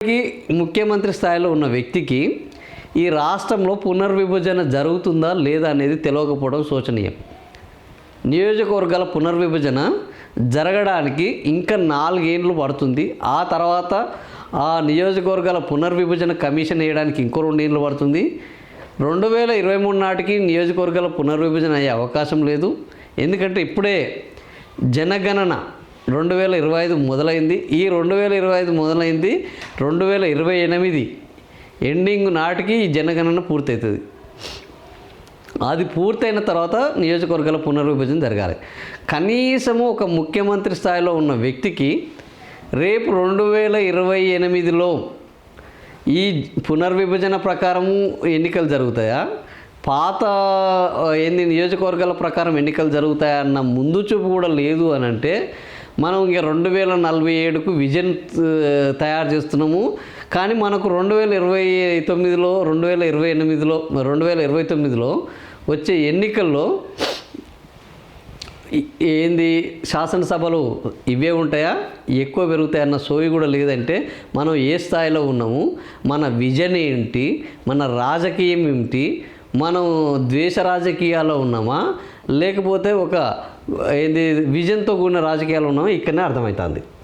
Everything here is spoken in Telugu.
కి ముఖ్యమంత్రి స్థాయిలో ఉన్న వ్యక్తికి ఈ రాష్ట్రంలో పునర్విభజన జరుగుతుందా లేదా అనేది తెలియకపోవడం శోచనీయం. నియోజకవర్గాల పునర్విభజన జరగడానికి ఇంకా 4 ఏళ్ళు పడుతుంది. ఆ తర్వాత ఆ నియోజకవర్గాల పునర్విభజన కమిషన్ వేయడానికి ఇంకో 2 ఏళ్ళు పడుతుంది. 2023 నాటికి నియోజకవర్గాల పునర్విభజన అయ్యే అవకాశం లేదు. ఎందుకంటే ఇప్పుడే జనగణన 2025 మొదలైంది. ఈ 2025 మొదలైంది 2028 ఎండింగ్ నాటికి ఈ జనగణన పూర్తవుతుంది. అది పూర్తయిన తర్వాత నియోజకవర్గాల పునర్విభజన జరగాలి. కనీసము ఒక ముఖ్యమంత్రి స్థాయిలో ఉన్న వ్యక్తికి రేపు 2028లో ఈ పునర్విభజన ప్రకారము ఎన్నికలు జరుగుతాయా, పాత నియోజకవర్గాల ప్రకారం ఎన్నికలు జరుగుతాయా అన్న ముందు చూపు కూడా లేదు అని అంటే మనం ఇంకా 2047కు విజన్ తయారు చేస్తున్నాము. కానీ మనకు 2029లో 2028లో 2029లో వచ్చే ఎన్నికల్లో శాసనసభలు ఇవే ఉంటాయా, ఎక్కువ పెరుగుతాయన్న సోయి కూడా లేదంటే మనం ఏ స్థాయిలో ఉన్నాము, మన విజన్ ఏంటి, మన రాజకీయం ఏమిటి, మనం ద్వేష రాజకీయాల్లో ఉన్నామా లేకపోతే ఒక విజన్తో కూడిన రాజకీయాలు ఉన్నామా ఇక్కడనే అర్థమవుతుంది.